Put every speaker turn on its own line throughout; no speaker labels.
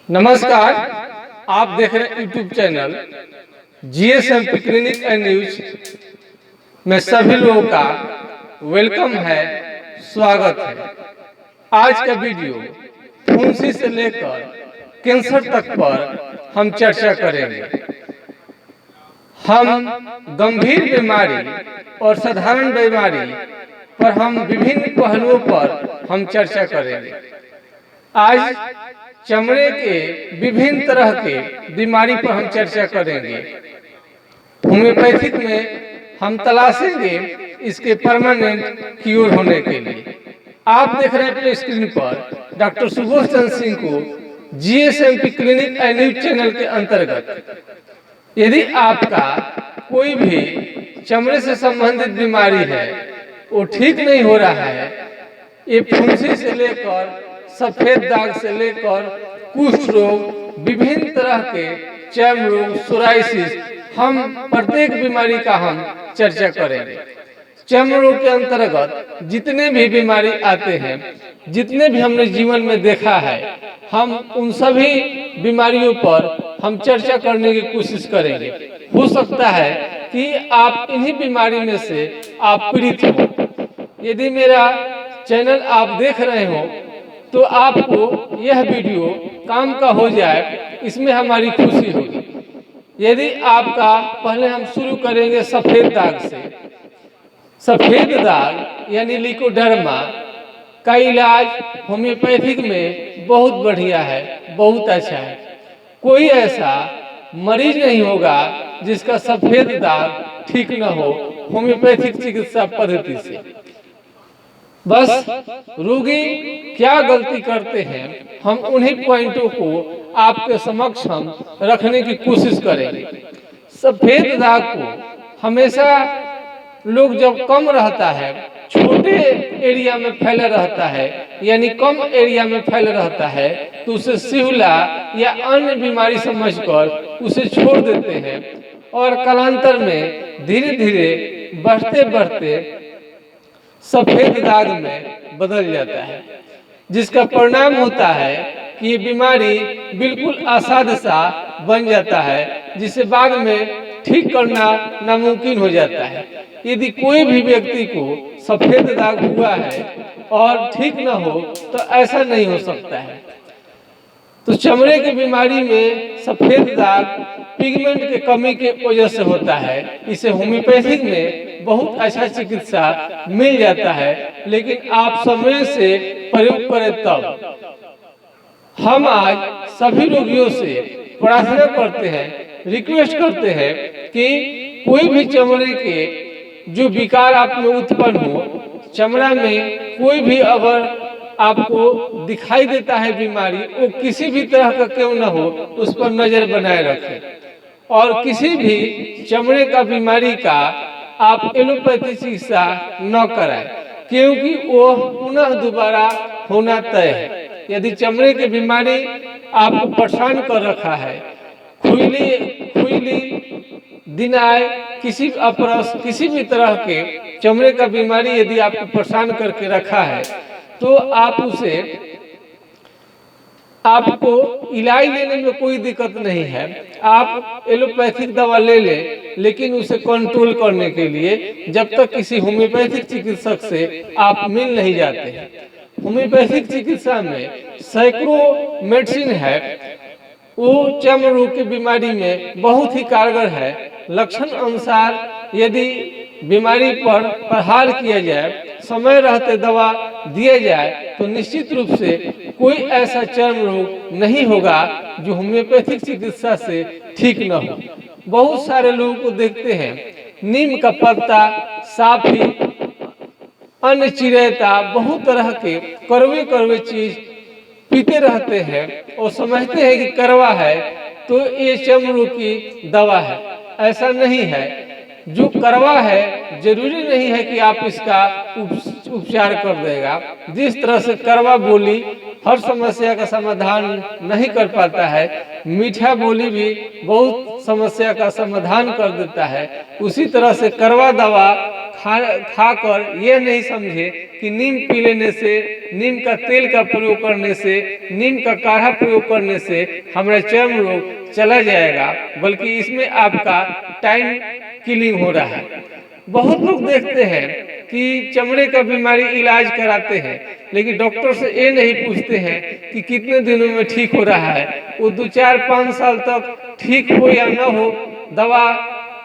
नमस्कार। आप देख रहे हैं YouTube channel जीएसएमपी clinic and news में सभी लोगों का वेलकम है, स्वागत है। आज का वीडियो फुंसी से लेकर कैंसर तक पर हम चर्चा करेंगे। हम गंभीर बीमारी और साधारण बीमारी पर हम विभिन्न पहलुओं पर हम चर्चा करेंगे। आज चमड़े के विभिन्न तरह के बीमारी पर हम चर्चा करेंगे। होम्योपैथिक में हम तलाशेंगे इसके परमानेंट क्यूर होने के लिए। आप देख रहे हैं अपने स्क्रीन पर डॉक्टर सुबोध चंद्र सिंह को जीएसएमपी क्लिनिक एंड न्यूज चैनल के अंतर्गत यदि आपका कोई भी चमड़े से संबंधित बीमारी है, वो ठीक नहीं हो रहा है, ये फुंसी से लेकर सफेद दाग से लेकर कुष्ठ रोग, विभिन्न तरह के चर्म रोग, सोराइसिस, हम प्रत्येक बीमारी का हम चर्चा करेंगे। चर्म रोग के अंतर्गत जितने भी बीमारी आते हैं, जितने भी हमने जीवन में देखा है, हम उन सभी बीमारियों पर हम चर्चा करने की कोशिश करेंगे। हो सकता है कि आप इन्हीं बीमारी में से आप पीड़ित हो। यदि मेरा चैनल आप देख रहे हो तो आपको यह वीडियो काम का हो जाए, इसमें हमारी खुशी होगी। यदि आपका पहले हम शुरू करेंगे सफेद दाग से। सफेद दाग यानी लिकोडर्मा का इलाज होम्योपैथिक में बहुत बढ़िया है, बहुत अच्छा है। कोई ऐसा मरीज नहीं होगा जिसका सफेद दाग ठीक न हो होम्योपैथिक चिकित्सा पद्धति से। बस रोगी क्या गलती करते हैं, हम उन्हीं पॉइंटों को आपके समक्ष हम रखने की कोशिश करेंगे। सफेद दाग को हमेशा लोग जब कम रहता है, छोटे एरिया में फैला रहता है, यानी कम एरिया में फैला रहता है, तो उसे सिहुला या अन्य बीमारी समझकर उसे छोड़ देते हैं और कालांतर में धीरे धीरे बढ़ते बढ़ते सफेद दाग में बदल जाता है, जिसका परिणाम होता है कि ये बीमारी बिल्कुल असाध्य सा बन जाता है, जिसे बाद में ठीक करना नामुमकिन हो जाता है। यदि कोई भी व्यक्ति को सफेद दाग हुआ है और ठीक न हो तो ऐसा नहीं हो सकता है। तो चमड़े की बीमारी में सफेद दाग पिगमेंट के कमी के वजह से होता है। इसे होम्योपैथिक में बहुत अच्छा चिकित्सा मिल जाता है, लेकिन आप समय से प्रयोग करें तब। हम आज सभी रोगियों से प्रार्थना करते हैं, रिक्वेस्ट करते हैं कि कोई भी चमड़े के जो विकार आप में उत्पन्न हो, चमड़ा में कोई भी अगर आपको दिखाई देता है बीमारी, वो किसी भी तरह का क्यों न हो, उस पर नजर बनाए रखें और किसी भी चमड़े का बीमारी का आप एलोपैथी चिकित्सा न कराएं, क्योंकि वो पुनः दोबारा होना तय है। यदि चमड़े की बीमारी आपको परेशान कर रखा है, खुजली, दिनाय, किसी अपरस, किसी भी तरह के चमड़े का बीमारी यदि आपको परेशान करके रखा है, तो आपको इलाज लेने में कोई दिक्कत नहीं है। आप एलोपैथिक दवा ले लें, लेकिन उसे कंट्रोल करने के लिए जब तक किसी होम्योपैथिक चिकित्सक से आप मिल नहीं जाते हैं। होम्योपैथिक चिकित्सा में सैकड़ों मेडिसिन है, वो चर्म रोग की बीमारी में बहुत ही कारगर है। लक्षण अनुसार यदि बीमारी पर प्रहार किया जाए, समय रहते दवा दिया जाए, तो निश्चित रूप से कोई ऐसा चर्म रोग नहीं होगा जो होम्योपैथिक चिकित्सा से ठीक न हो। बहुत सारे लोगों को देखते हैं, नीम का पत्ता, साफी, अन्य चिरैता, बहुत तरह के कड़वे कड़वे चीज पीते रहते हैं और समझते हैं कि कड़वा है तो ये चर्म रोग की दवा है। ऐसा नहीं है। जो कड़वा है जरूरी नहीं है कि आप इसका उपचार कर देगा। जिस तरह से कड़वा बोली हर समस्या का समाधान नहीं कर पाता है, मीठा बोली भी बहुत समस्या का समाधान कर देता है। उसी तरह से कड़वा दवा खाकर ये नहीं समझे कि नीम पी लेने से, नीम का तेल का प्रयोग करने से, नीम का काढ़ा प्रयोग करने से हमारा चर्म रोग चला जाएगा, बल्कि इसमें आपका टाइम किलिंग हो रहा है। बहुत लोग देखते हैं कि चमड़े का बीमारी इलाज कराते हैं, लेकिन डॉक्टर से ये नहीं पूछते हैं कि कितने दिनों में ठीक हो रहा है। वो 2-4-5 साल तक ठीक हो या न हो दवा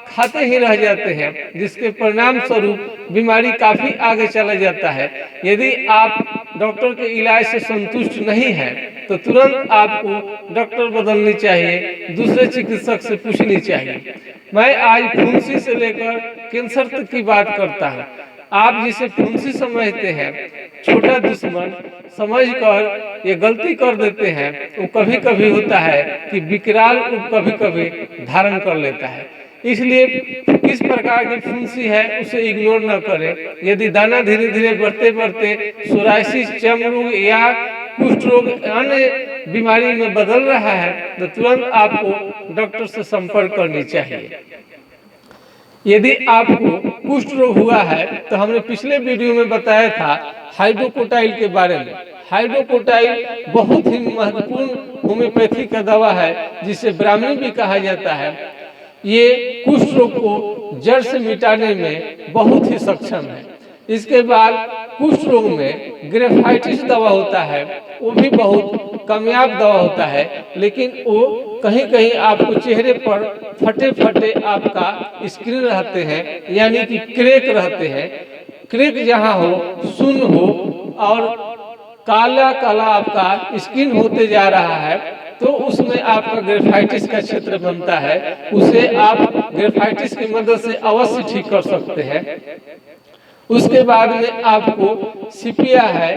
खाते ही रह जाते हैं, जिसके परिणाम स्वरूप बीमारी काफी आगे चला जाता है। यदि आप डॉक्टर के इलाज से संतुष्ट नहीं है तो तुरंत आपको डॉक्टर बदलनी चाहिए, दूसरे चिकित्सक से पूछनी चाहिए। मैं आज फुंसी से लेकर कैंसर तक की बात करता हूँ। आप जिसे फुंसी समझते हैं, छोटा दुश्मन समझकर ये गलती कर देते हैं, वो कभी कभी होता है कि विकराल रूप कभी कभी धारण कर लेता है। इसलिए किस प्रकार की फुंसी है उसे इग्नोर न करें। यदि दाना धीरे धीरे बढ़ते बढ़ते सोराइसिस, चर्म रोग या कुष्ठ रोग अन्य बीमारी में बदल रहा है तो तुरंत आपको डॉक्टर से संपर्क करनी चाहिए। यदि आपको कुष्ठ रोग हुआ है तो हमने पिछले वीडियो में बताया था हाइड्रोकोटाइल के बारे में। हाइड्रोकोटाइल बहुत ही महत्वपूर्ण होम्योपैथी का दवा है, जिसे ब्राह्मणी भी कहा जाता है। ये कुष्ठ रोग को जड़ से मिटाने में बहुत ही सक्षम है। इसके बाद कुष्ठ रोग में ग्रेफाइटिस दवा होता है, वो भी बहुत कामयाब दवा होता है, लेकिन वो कहीं कहीं आपको चेहरे पर फटे फटे आपका स्क्रीन रहते हैं, यानी कि क्रेक रहते हैं। क्रेक जहाँ हो, सुन्न हो और काला काला आपका स्किन होते जा रहा है, तो उसमें आपका ग्रेफाइटिस का क्षेत्र बनता है। उसे आप ग्रेफाइटिस की मदद से अवश्य ठीक कर सकते हैं। उसके बाद में आपको सीपिया है,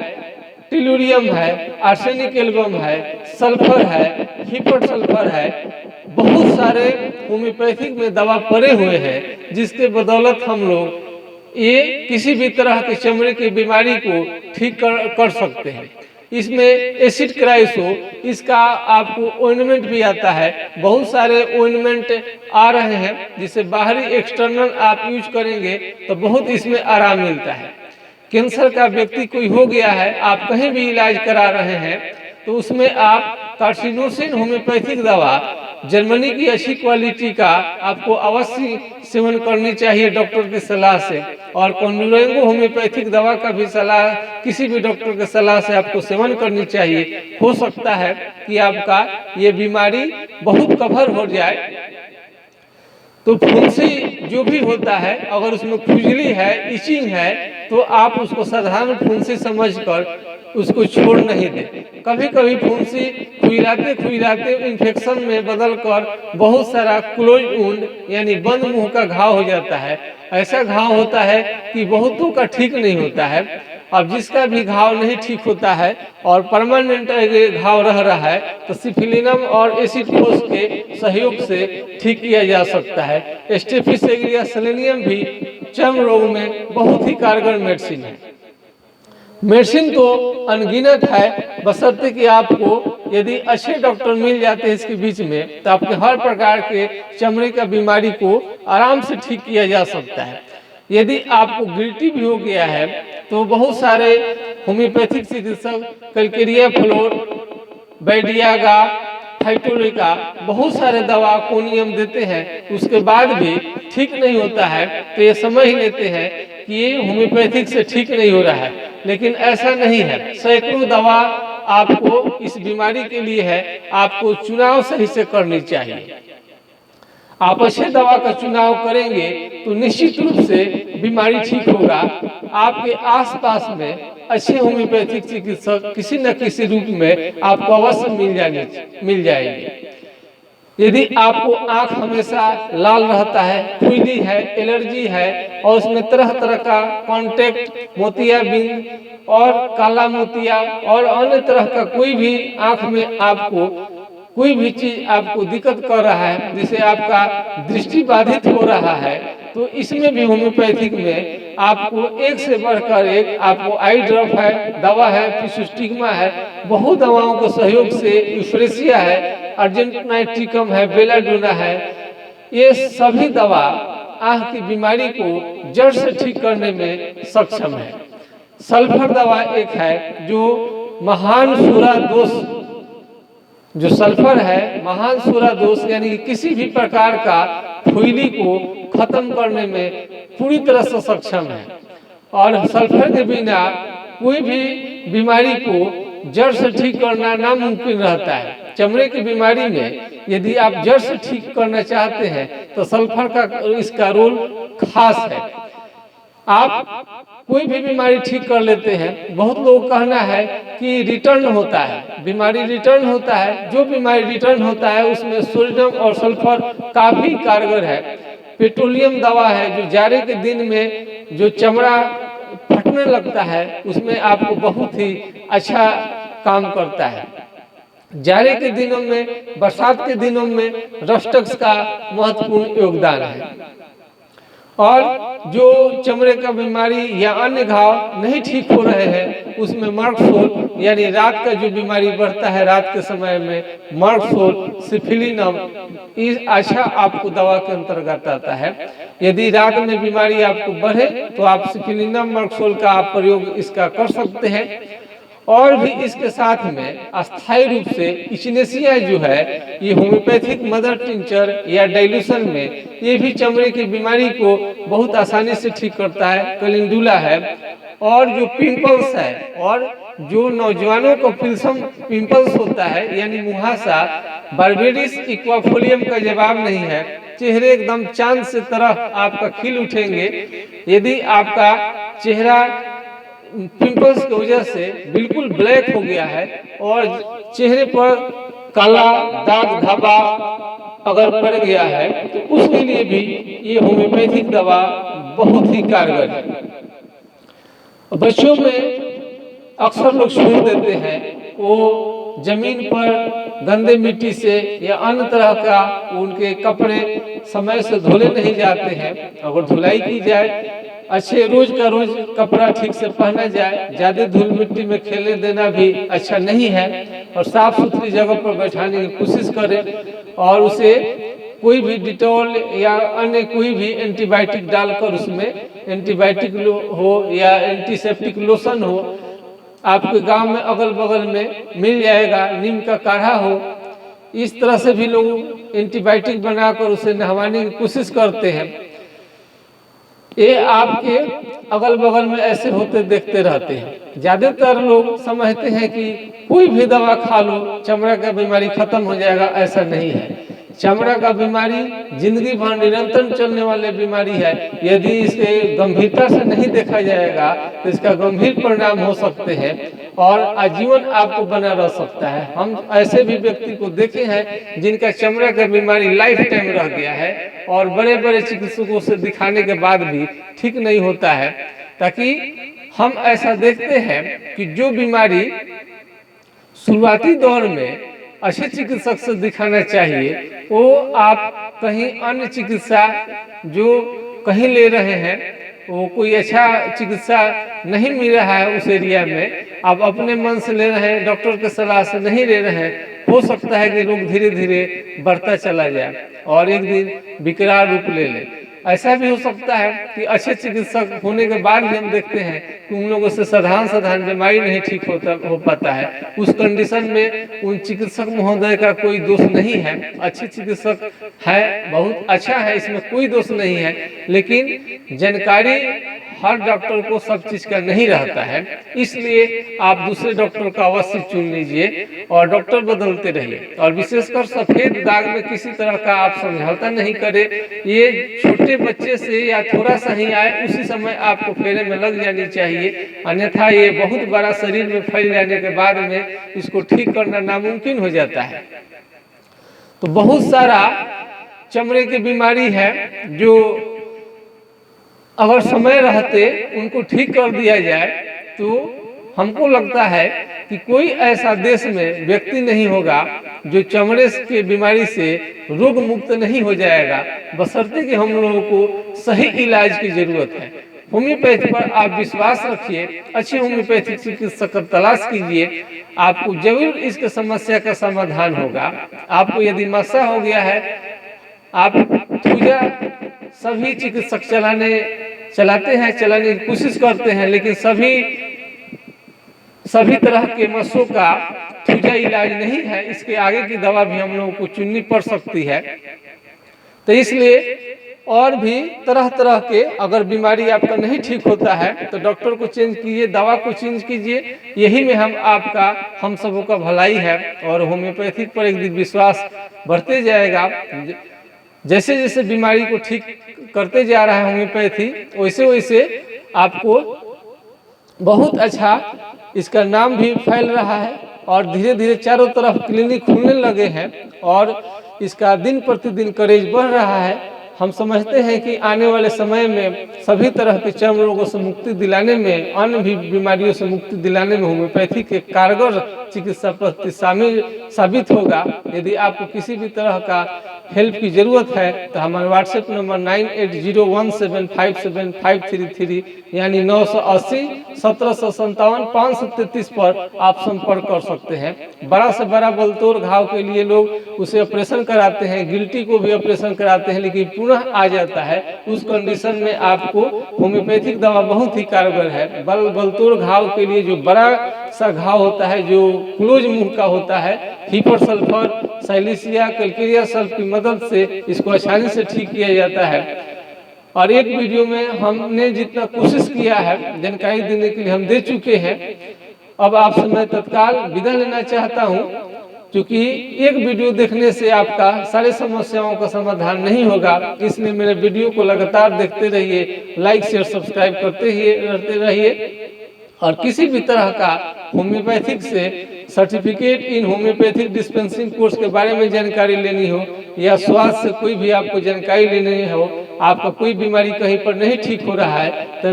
टेलुरियम है, आर्सेनिक एल्बम है, सल्फर है, हिपर सल्फर है, बहुत सारे होम्योपैथिक में दवा पड़े हुए हैं, जिसके बदौलत हम लोग ये किसी भी तरह के चमड़े की बीमारी को ठीक कर सकते हैं। इसमें एसिड क्राइसो, इसका आपको ऑइंटमेंट भी आता है। बहुत सारे ऑइंटमेंट आ रहे हैं, जिसे बाहरी एक्सटर्नल आप यूज करेंगे तो बहुत इसमें आराम मिलता है। कैंसर का व्यक्ति कोई हो गया है, आप कहीं भी इलाज करा रहे हैं, तो उसमें आप कार्सिनोसिन होम्योपैथिक दवा जर्मनी की अच्छी क्वालिटी का आपको अवश्य सेवन करनी चाहिए डॉक्टर की सलाह से। और कॉन्डुरेंगो होम्योपैथिक दवा का भी सलाह किसी भी डॉक्टर के सलाह से आपको सेवन करनी चाहिए। हो सकता है कि आपका ये बीमारी बहुत कवर हो जाए। तो फुंसी जो भी होता है, अगर उसमें खुजली है, इचिंग है, तो आप उसको साधारण फुंसी समझकर उसको छोड़ नहीं दें। कभी कभी फुंसी खुजलाते खुजलाते इन्फेक्शन में बदलकर बहुत सारा क्लोज वुंड यानी बंद मुंह का घाव हो जाता है। ऐसा घाव होता है कि बहुतों का ठीक नहीं होता है। अब जिसका भी घाव नहीं ठीक होता है और परमानेंट घाव रह रहा है, तो सिफिलिनम और एसिड फोस के सहयोग से ठीक किया जा सकता है। स्टेफिस एग्रिया सेलेनियम भी चर्म रोग में बहुत ही कारगर मेडिसिन है। मेडिसिन तो अनगिनत है, बशर्ते कि आपको यदि अच्छे डॉक्टर मिल जाते हैं इसके बीच में, तो आपके हर प्रकार के चमड़े का बीमारी को आराम से ठीक किया जा सकता है। यदि आपको गिल्टी भी हो गया है तो बहुत सारे होम्योपैथिक चिकित्सक कैलकेरिया फ्लोर, बैडियागा, फाइटोलिका बहुत सारे दवा कोनियम देते हैं, उसके बाद भी ठीक नहीं होता है, तो ये समझ लेते हैं कि ये होम्योपैथिक से ठीक नहीं हो रहा है। लेकिन ऐसा नहीं है, सैकड़ों दवा आपको इस बीमारी के लिए है, आपको चुनाव सही से करनी चाहिए। आप अच्छे दवा का चुनाव करेंगे तो निश्चित रूप से बीमारी ठीक होगा। आपके आसपास में अच्छे होम्योपैथिक चिकित्सक किसी न किसी रूप में आपको अवश्य मिल जाएंगे। यदि आपको आंख हमेशा लाल रहता है, खुजली है, एलर्जी है और उसमें तरह तरह का कांटेक्ट मोतियाबिंद और काला मोतिया और अन्य तरह का कोई भी आंख में आपको कोई भी चीज आपको दिक्कत कर रहा है, जिसे आपका दृष्टि बाधित हो रहा है, तो इसमें भी होम्योपैथिक में आपको एक से बढ़कर एक आपको आई ड्रॉप है, दवा है, फिशोस्टिग्मा है, बहुत दवाओं के सहयोग से यूफ्रेसिया है, अर्जेंटनाइट्रिकम है, बेलाडोना है, ये सभी दवा आंख की बीमारी को जड़ से ठीक करने में सक्षम है। सल्फर दवा एक है जो महान सूरा दोष, जो सल्फर है महान सूरा दोष यानी कि किसी भी प्रकार का फुइली को खत्म करने में पूरी तरह से सक्षम है। और सल्फर के बिना कोई भी बीमारी को जड़ से ठीक करना नामुमकिन रहता है। चमड़े की बीमारी में यदि आप जड़ से ठीक करना चाहते हैं तो सल्फर का इसका रोल खास है। आप कोई भी बीमारी ठीक कर लेते हैं, बहुत लोग कहना है कि रिटर्न होता है, बीमारी रिटर्न होता है। जो बीमारी रिटर्न होता है उसमें सोडियम और सल्फर काफी कारगर है। पेट्रोलियम दवा है जो जाड़े के दिन में जो चमड़ा फटने लगता है उसमें आपको बहुत ही अच्छा काम करता है। जाड़े के दिनों में, बरसात के दिनों में रस्टक्स का महत्वपूर्ण योगदान है। और जो चमड़े का बीमारी या अन्य घाव नहीं ठीक हो रहे हैं उसमें मर्कसोल यानी रात का जो बीमारी बढ़ता है रात के समय में, मर्कसोल, सिफिलिनम, इस अच्छा आपको दवा के अंतर्गत आता है। यदि रात में बीमारी आपको बढ़े तो आप सिफिलिनम, मर्कसोल का आप प्रयोग इसका कर सकते हैं। और भी इसके साथ में अस्थायी रूप से इचिनेसिया जो है ये होम्योपैथिक मदर टिंचर या डाइल्यूशन में ये भी चमड़े की बीमारी को बहुत आसानी से ठीक करता है। कैलेंडुला है। और जो पिंपल्स है और जो नौजवानों को पिंपल्स होता है यानी मुहासा, बारबेरिस इक्वाफोलियम का जवाब नहीं है। चेहरे एकदम चांद से तरह आपका खिल उठेंगे। यदि आपका चेहरा पिंपल्स की वजह से बिल्कुल ब्लैक हो गया है और चेहरे पर काला दाग धब्बा अगर पड़ गया है तो उसके लिए भी ये होम्योपैथिक दवा बहुत ही कारगर है। बच्चों में अक्सर लोग छोड़ देते हैं, वो जमीन पर गंदे मिट्टी से या अन्य तरह का उनके कपड़े समय से धुले नहीं जाते हैं। अगर धुलाई की जाए, अच्छे रोज का रोज कपड़ा ठीक से पहना जाए, ज्यादा धूल मिट्टी में खेलने देना भी अच्छा नहीं है और साफ सुथरी जगह पर बैठाने की कोशिश करें और उसे कोई भी डिटॉल या अन्य कोई भी एंटीबायोटिक डालकर उसमें एंटीबायोटिक हो या एंटीसेप्टिक लोशन हो, आपके गांव में अगल बगल में मिल जाएगा, नीम का काढ़ा हो, इस तरह से भी लोग एंटीबायोटिक बनाकर उसे नहवाने की कोशिश करते हैं। ये आपके अगल बगल में ऐसे होते देखते रहते हैं। ज्यादातर लोग समझते हैं कि कोई भी दवा खा लो चमड़ा का बीमारी खत्म हो जाएगा, ऐसा नहीं है। चमड़ा का बीमारी जिंदगी भर निरंतर चलने वाली बीमारी है। यदि इसे गंभीरता से नहीं देखा जाएगा तो इसका गंभीर परिणाम हो सकते हैं और आजीवन आपको बना रह सकता है। हम ऐसे भी व्यक्ति को देखे हैं जिनका चमड़ा का बीमारी लाइफ टाइम रह गया है और बड़े बड़े चिकित्सकों से दिखाने के बाद भी ठीक नहीं होता है। ताकि हम ऐसा देखते हैं कि जो बीमारी शुरुआती दौर में अच्छे चिकित्सक से दिखाना चाहिए वो आप कहीं अन्य चिकित्सा जो कहीं ले रहे हैं, वो कोई अच्छा चिकित्सा नहीं मिल रहा है उस एरिया में, आप अपने मन से ले रहे हैं, डॉक्टर के सलाह से नहीं ले रहे हैं। हो सकता है कि रोग धीरे धीरे बढ़ता चला जाए और एक दिन विकराल रूप ले ले। ऐसा भी हो सकता है कि अच्छे चिकित्सक होने के बाद भी हम देखते हैं कि उन लोगों से साधारण बीमारी नहीं ठीक हो पाता है। उस कंडीशन में उन चिकित्सक महोदय का कोई दोष नहीं है। अच्छे चिकित्सक है, बहुत अच्छा है, इसमें कोई दोष नहीं है, लेकिन जानकारी हर डॉक्टर को सब चीज का नहीं रहता है। इसलिए आप दूसरे डॉक्टर का अवश्य चुन लीजिए और डॉक्टर बदलते रहिए। और विशेषकर सफेद दाग में किसी तरह का आप समझौता नहीं करें। ये छोटे बच्चे से या थोड़ा सा ही आए उसी समय आपको फेरे में लग जानी चाहिए, अन्यथा ये बहुत बड़ा शरीर में फैल जाने के बाद में इसको ठीक करना नामुमकिन हो जाता है। तो बहुत सारा चमड़े की बीमारी है जो अगर समय रहते उनको ठीक कर दिया जाए तो हमको लगता है कि कोई ऐसा देश में व्यक्ति नहीं होगा जो चमड़े की बीमारी से रोग मुक्त नहीं हो जाएगा, बशर्ते कि हम लोगों को सही इलाज की जरूरत है। होम्योपैथी पर आप विश्वास रखिए, अच्छे होम्योपैथिक चिकित्सक का तलाश कीजिए, आपको जरूर इसके समस्या का समाधान होगा। आपको यदि मस्सा हो गया है, आप पूजा सभी चिकित्सक चलाने की कोशिश करते हैं, लेकिन सभी सभी तरह के मसों का ठुजा इलाज नहीं है, इसके आगे की दवा भी हम लोगों को चुननी पड़ सकती है। तो इसलिए और भी तरह तरह के अगर बीमारी आपका नहीं ठीक होता है तो डॉक्टर को चेंज कीजिए, दवा को चेंज कीजिए। यही में हम सबों का भलाई है। और होम्योपैथिक पर एक दिन विश्वास बढ़ते जाएगा। जैसे जैसे बीमारी को ठीक करते जा रहा है होम्योपैथी, वैसे वैसे आपको बहुत अच्छा इसका नाम भी फैल रहा है और धीरे धीरे चारों तरफ क्लिनिक खुलने लगे हैं और इसका दिन प्रतिदिन करेज बढ़ रहा है। हम समझते हैं कि आने वाले समय में सभी तरह के चर्म रोगों से मुक्ति दिलाने में, अन्य भी बीमारियों से मुक्ति दिलाने में होम्योपैथी के कारगर चिकित्सा पद्धति साबित होगा। यदि आपको किसी भी तरह का हेल्प की जरूरत है तो हमारे व्हाट्सएप नंबर 9801757533 यानी 980-1757-533 पर आप संपर्क कर सकते हैं। बड़ा से बड़ा बलतोड़ घाव के लिए लोग उसे ऑपरेशन कराते हैं, गिल्टी को भी ऑपरेशन कराते हैं, लेकिन पुनः आ जाता है। उस कंडीशन में आपको होम्योपैथिक दवा बहुत ही कारगर है। बलतोड़ घाव के लिए जो बड़ा सा घाव होता है, जो क्लोज मुंह का होता है, hepar sulphur silicea calcarea sulph की मदद से इसको आसानी से ठीक किया जाता है। और एक वीडियो में हमने जितना कोशिश किया है जानकारी देने के लिए हम दे चुके हैं। अब आपसे मैं तत्काल विदा लेना चाहता हूं, क्योंकि एक वीडियो देखने से आपका सारी समस्याओं का समाधान नहीं होगा। इसलिए मेरे वीडियो को लगातार देखते रहिए, लाइक शेयर सब्सक्राइब करते रहिए। और किसी भी तरह का होम्योपैथिक से certificate in homeopathic dispensing course के बारे में जानकारी लेनी हो या स्वास्थ्य से कोई भी आपको जानकारी लेनी हो, आपका कोई बीमारी कहीं पर नहीं ठीक हो रहा है तो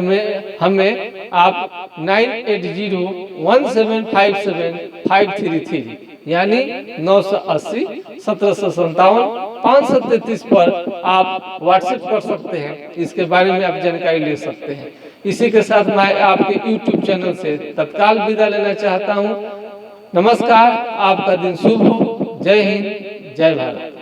हमें आप 9801757533 यानी 980-1757-533 पर आप व्हाट्सएप कर सकते हैं। इसके बारे में आप जानकारी ले सकते हैं। इसी के साथ मैं आपके YouTube चैनल से तत्काल विदा लेना चाहता हूं। नमस्कार, आपका दिन शुभ हो। जय हिंद, जय भारत।